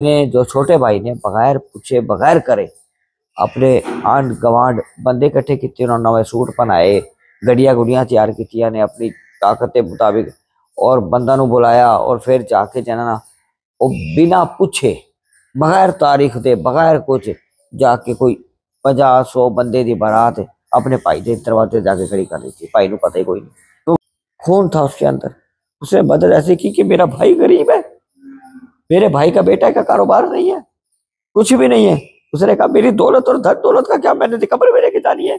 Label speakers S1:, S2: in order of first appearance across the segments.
S1: نے جو چھوٹے بھائی نے بغیر پوچھے بغیر کرے اپنے آنڈ گوانڈ بندے کٹھے کیتے، انہوں نے نوے سوٹ پہنائے، گڈیاں گڈیاں تیار کیتیاں نے اپنی طاقت کے مطابق، اور بندہ نو بلایا اور پھر جا کے جانا وہ بنا پوچھے بغیر تاریخ دے بغیر کچھ جا کے کوئی 50-100 بندے دی بارات اپنے بھائی دے دروازے جا کے کھڑی کر دی تھی۔ بھائی نو پتہ ہی کوئی نہیں، تو خون تھا اس کے اندر۔ اس نے بدل ایسے کی کہ میرا بھائی غریب ہے، میرے بھائی کا بیٹا کا کاروبار نہیں ہے، کچھ بھی نہیں ہے۔ اس نے کہا میری دولت اور دھن دولت کا کیا، میں نے قبر میرے کی جانی ہے۔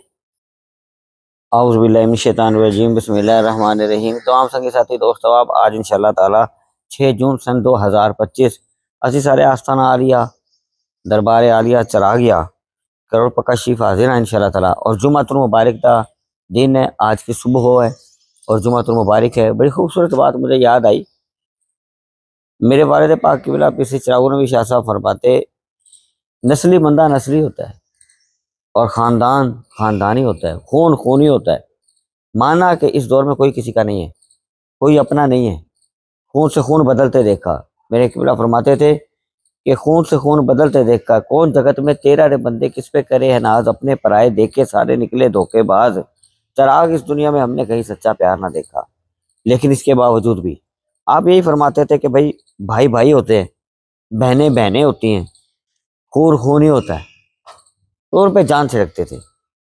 S1: اعوذ باللہ من الشیطان الرجیم، بسم اللہ الرحمن الرحیم۔ تو عام سنگی ساتھی دوستو، اب آج انشاءاللہ تعالی 6 جون سن 2025 اسی سارے آستانہ عالیہ دربار عالیہ چلا گیا کروڑ پکا شریف حاضر ہیں انشاءاللہ تعالی، اور جمعۃ المبارک کا دن ہے، آج کی صبح ہو ہے اور جمعۃ المبارک ہے۔ بڑی خوبصورت بات مجھے یاد آئی، میرے والد پاک قبلہ پسی چراغ نبی شاہ صاحب فرماتے نسلی بندہ نسلی ہوتا ہے اور خاندان خاندانی ہوتا ہے، خون خونی ہوتا ہے۔ مانا کہ اس دور میں کوئی کسی کا نہیں ہے، کوئی اپنا نہیں ہے، خون سے خون بدلتے دیکھا۔ میرے قبلہ فرماتے تھے کہ خون سے خون بدلتے دیکھا، کون جگت میں تیرا رے بندے کس پہ کرے ہے ناز، اپنے پرائے دیکھے سارے نکلے دھوکے باز، چراغ اس دنیا میں ہم نے کہیں سچا پیار نہ دیکھا۔ لیکن اس کے باوجود بھی آپ یہی فرماتے تھے کہ بھائی بھائی ہوتے ہیں، بہنیں بہنیں ہوتی ہیں، خون خونی ہوتا ہے، تو ان پہ جان سے رکھتے تھے،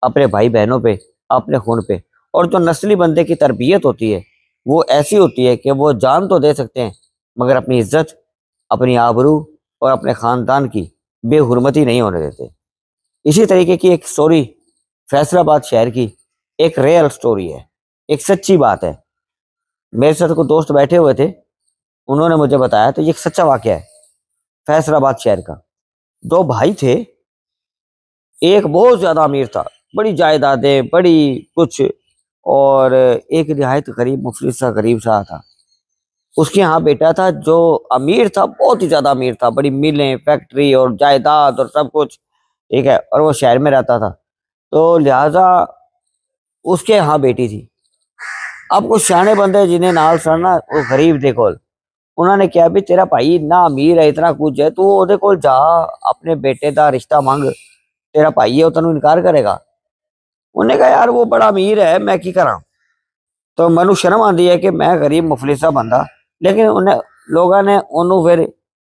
S1: اپنے بھائی بہنوں پہ، اپنے خون پہ۔ اور جو نسلی بندے کی تربیت ہوتی ہے وہ ایسی ہوتی ہے کہ وہ جان تو دے سکتے ہیں مگر اپنی عزت، اپنی آبرو اور اپنے خاندان کی بے حرمتی نہیں ہونے دیتے۔ اسی طریقے کی ایک سٹوری فیصل آباد شہر کی ایک ریئل سٹوری ہے، ایک سچی بات ہے۔ میرے ساتھ کوئی دوست بیٹھے ہوئے تھے، انہوں نے مجھے بتایا، تو یہ ایک سچا واقعہ ہے فیصل آباد شہر کا۔ 2 بھائی تھے، ایک بہت زیادہ امیر تھا، بڑی جائیدادیں بڑی کچھ، اور ایک نہایت غریب مفلس سا غریب سا تھا۔ اس کے ہاں بیٹا تھا جو امیر تھا، بہت ہی زیادہ امیر تھا، بڑی ملیں فیکٹری اور جائیداد اور سب کچھ، ٹھیک ہے، اور وہ شہر میں رہتا تھا، تو لہٰذا اس کے ہاں بیٹی تھی۔ اب کچھ سیانے بندے جنہیں نال سڑنا وہ غریب دے کول، انہوں نے کیا بھی تیرا بھائی اتنا امیر ہے اتنا کچھ ہے، تو وہ دے کول جا اپنے بیٹے دا رشتہ مانگ، تیرا بھائی ہے وہ تینوں انکار کرے گا۔ انہوں نے کہا یار وہ بڑا امیر ہے میں کی کراں، تو مینوں شرم آندی ہے کہ میں غریب مفلسا بندہ، لیکن انہیں لوگوں نے انہوں پھر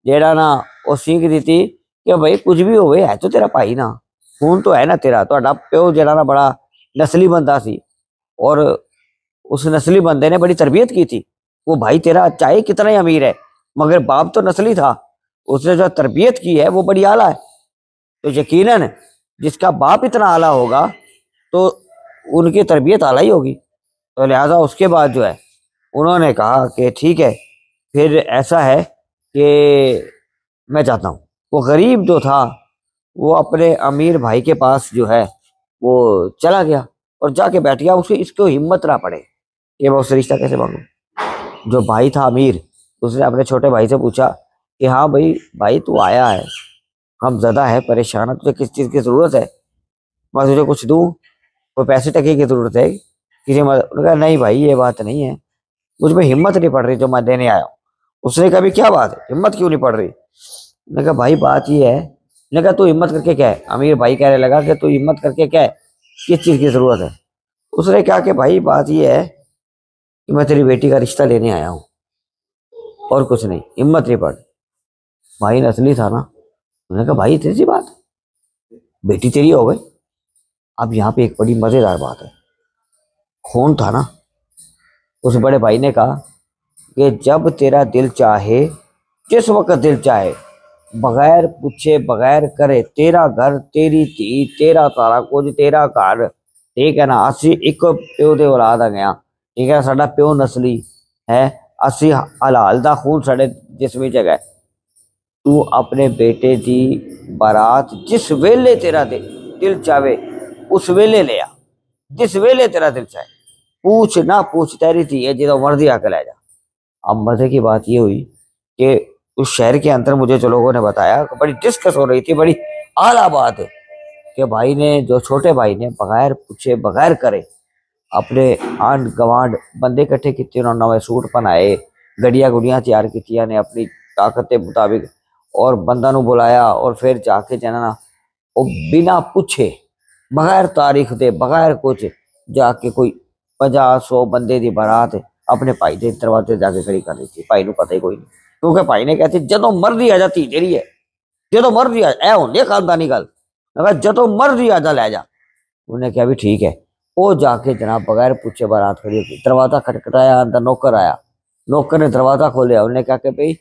S1: جیڑا نا وہ سیکھ دیتی کہ بھائی کچھ بھی ہوئے ہے تو تیرا بھائی نا، خون تو ہے نا تیرا، تہاڈا پیو جیڑا نا بڑا نسلی بندہ سی، اور اس نسلی بندے نے بڑی تربیت کی تھی، وہ بھائی تیرا چاہے کتنا ہی امیر ہے مگر باپ تو نسلی تھا، اس نے جو تربیت کی ہے وہ بڑی اعلیٰ ہے، تو یقیناً جس کا باپ اتنا اعلیٰ ہوگا تو ان کی تربیت اعلیٰ ہی ہوگی۔ تو لہٰذا اس کے بعد جو ہے انہوں نے کہا کہ ٹھیک ہے پھر ایسا ہے کہ میں چاہتا ہوں، وہ غریب جو تھا وہ اپنے امیر بھائی کے پاس جو ہے وہ چلا گیا اور جا کے بیٹھ گیا، اسے اس کو ہمت نہ پڑے کہ میں اس سے رشتہ کیسے مانگوں۔ جو بھائی تھا امیر، اس نے اپنے چھوٹے بھائی سے پوچھا کہ ہاں بھائی تو آیا ہے، غم زدہ ہے، پریشان ہے، تجھے کس چیز کی ضرورت ہے، میں تجھے کچھ دوں، کوئی پیسے ٹکے کی ضرورت ہے کسی کہا نہیں بھائی یہ بات نہیں ہے، مجھ میں ہمت نہیں پڑ رہی جو میں دینے آیا ہوں۔ اس نے کہا بھی کیا بات ہے، ہمت کیوں نہیں پڑ رہی؟ نے کہا بھائی بات یہ ہے، نے کہا تو ہمت کر کے کیا ہے؟ امیر بھائی کہنے لگا کہ تو ہمت کر کے کیا ہے، کس چیز کی ضرورت ہے؟ اس نے کہا کہ بھائی بات یہ ہے کہ میں تیری بیٹی کا رشتہ لینے آیا ہوں اور کچھ نہیں، ہمت نہیں پڑ۔ بھائی نسلی تھا نا، انہوں نے کہا بھائی اتنی سی بات، بیٹی تیری ہو گئی۔ اب یہاں پہ ایک بڑی مزیدار بات ہے، خون تھا نا، اس بڑے بھائی نے کہا کہ جب تیرا دل چاہے، جس وقت دل چاہے، بغیر پوچھے بغیر کرے، تیرا گھر تیری تھی، تیرا سارا کچھ تیرا گھر، ٹھیک ہے نا، اسی ایک پیو دے اولاد آ گیا، ٹھیک ہے، ساڈا پیو نسلی ہے، اسی حلال دا خون ساڈے جسمی جگہ، تو اپنے بیٹے دی بارات جس ویلے تیرا دل چاہے اس ویلے لیا، جس ویلے تیرا دل چاہے، پوچھ نہ پوچھ، تیری تھی ہے جدو مرضی آ کے لے جا۔ اب مزے کی بات یہ ہوئی کہ اس شہر کے اندر مجھے جو لوگوں نے بتایا کہ بڑی ڈسکس ہو رہی تھی، بڑی اعلیٰ بات ہے کہ بھائی نے جو چھوٹے بھائی نے بغیر پوچھے بغیر کرے اپنے آنڈ گوانڈ بندے کٹھے کیتے، انہوں نے نوے سوٹ پہنائے، گڈیاں گڈیاں تیار کیتیاں نے اپنی طاقت کے مطابق، اور بندہ نو بلایا اور پھر جا کے جانا وہ بنا پوچھے بغیر تاریخ دے بغیر کچھ جا کے کوئی 50-100 بندے دی بارات اپنے بھائی دے دروازے جا کے کھڑی کر دیتی. بھائی نو پتہ ہی کوئی نہیں کیونکہ بھائی نے کہتے جدوں مرضی آ جا تھی جیڑی ہے جدوں مرضی اے ہوندی خاندانی گل جدوں مرضی آ جا لے جا. انہیں کہا بھی ٹھیک ہے. وہ جا کے جناب بغیر پوچھے بارات کھڑی ہوئی دروازہ کھٹکھٹایا اندر نوکر آیا. نوکر نے دروازہ کھولیا. انہیں کہا کہ بھئی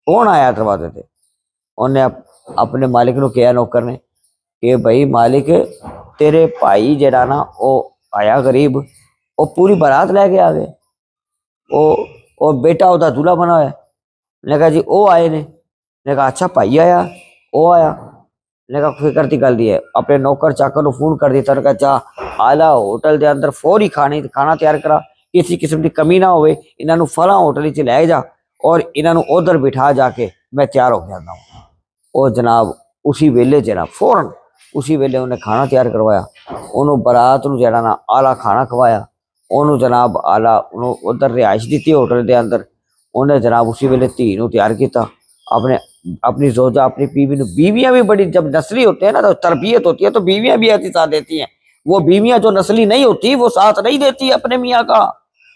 S1: کون آیا دروازے تے؟ انہیں اپنے مالک نو کہا نوکر نے کہ بھائی مالک تیرے بھائی جڑا نا وہ آیا غریب وہ پوری بارات لے کے آ گئے وہ بیٹا وہ دولہا بنا ہوا ہے. نے کہا جی وہ آئے نے کہا اچھا بھائی آیا وہ آیا. نے کہا فکر دی گل دی ہے. اپنے نوکر چاکر نو فون کر دیتا. نے کہا جا آلا ہوٹل دے اندر فوری کھانا تیار کرا کسی قسم دی کمی نہ ہوئے انہاں نو فلاں ہوٹل وچ لے جا اور انہاں نو ادھر بٹھا جا کے میں تیار ہو کے آنا ہوں. وہ جناب اسی ویلے جناب فوراً اسی ویلے انہیں کھانا تیار کروایا. انہوں برات نو جڑا نا آلہ کھانا کھوایا. انہوں جناب آلہ انہوں ادھر رہائش دیتی ہوٹل دے اندر. انہیں جناب اسی ویلے دھی نو تیار کیتا اپنی زوجہ اپنی بیوی نو. بیویاں بھی بڑی جب نسلی ہوتے ہیں نا تو تربیت ہوتی ہے تو بیویاں بھی ایسی ساتھ دیتی ہیں. وہ بیویاں جو نسلی نہیں ہوتی وہ ساتھ نہیں دیتی اپنے میاں کا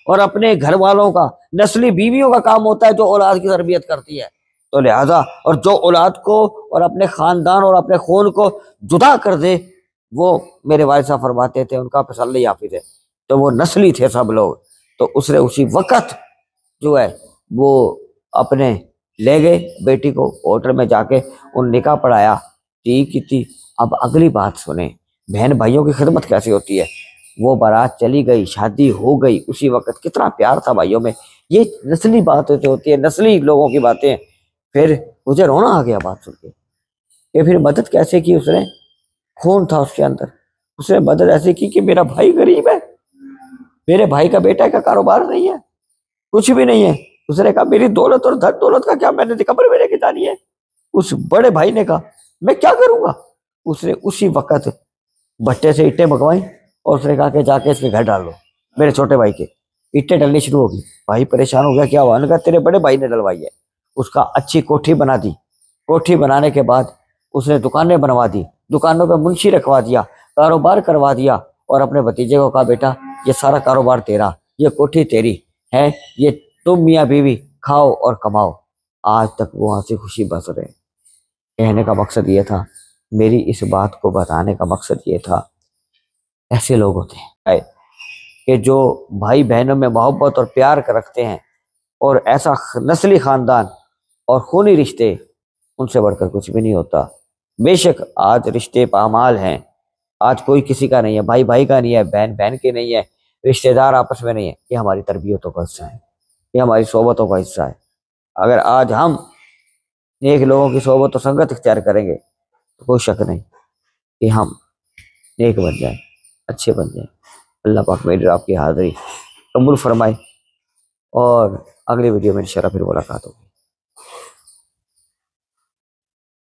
S1: اور اپنے گھر والوں کا. نسلی بیویوں کا کام ہوتا ہے جو اولاد کی تربیت کرتی ہے. تو لہذا اور جو اولاد کو اور اپنے خاندان اور اپنے خون کو جدا کر دے وہ میرے والد صاحب فرماتے تھے ان کا پسند حافظ ہے تو وہ نسلی تھے سب لوگ. تو اس نے اسی وقت جو ہے وہ اپنے لے گئے بیٹی کو ہوٹل میں جا کے ان نکاح پڑھایا ٹھیک کی تھی. اب اگلی بات سنیں بہن بھائیوں کی خدمت کیسی ہوتی ہے. وہ بارات چلی گئی شادی ہو گئی اسی وقت کتنا پیار تھا بھائیوں میں. یہ نسلی باتیں ہوتی ہے نسلی لوگوں کی باتیں. پھر مجھے رونا آ گیا بات سن کے کہ پھر مدد کیسے کی اس نے. خون تھا اس کے اندر. اس نے مدد ایسے کی کہ میرا بھائی غریب ہے میرے بھائی کا بیٹا کا کاروبار نہیں ہے کچھ بھی نہیں ہے. اس نے کہا میری دولت اور دھن دولت کا کیا میں نے قبر میں لے کے جانی ہے. اس بڑے بھائی نے کہا میں کیا کروں گا. اس نے اسی وقت بھٹے سے اٹیں منگوائیں اور اس نے کہا کہ جا کے اس کے گھر ڈال دو میرے چھوٹے بھائی کے. اٹیں ڈلنی شروع ہوگی. بھائی پریشان ہو گیا کیا ہوا. نے کہا تیرے بڑے بھائی نے ڈلوائی ہے. اس کا اچھی کوٹھی بنا دی. کوٹھی بنانے کے بعد اس نے دکانیں بنوا دی. دکانوں پہ منشی رکھوا دیا کاروبار کروا دیا اور اپنے بھتیجے کو کہا بیٹا یہ سارا کاروبار تیرا یہ کوٹھی تیری ہے یہ تم میاں بیوی کھاؤ اور کماؤ. آج تک وہاں سے خوشی بس رہے. کہنے کا مقصد یہ تھا میری اس بات کو بتانے کا مقصد یہ تھا ایسے لوگ ہوتے ہیں کہ جو بھائی بہنوں میں محبت اور پیار کر رکھتے ہیں اور ایسا نسلی خاندان اور خونی رشتے ان سے بڑھ کر کچھ بھی نہیں ہوتا. بے شک آج رشتے پامال ہیں. آج کوئی کسی کا نہیں ہے. بھائی بھائی کا نہیں ہے. بہن بہن کے نہیں ہے. رشتہ دار آپس میں نہیں ہے. یہ ہماری تربیتوں کا حصہ ہے. یہ ہماری صحبتوں کا حصہ ہے. اگر آج ہم نیک لوگوں کی صحبت و سنگت اختیار کریں گے تو کوئی شک نہیں کہ ہم نیک بن جائیں اچھے بن جائیں. اللہ پاک میری آپ کی حاضری قبول فرمائے اور اگلی ویڈیو میں انشاءاللہ پھر ملاقات ہوگی.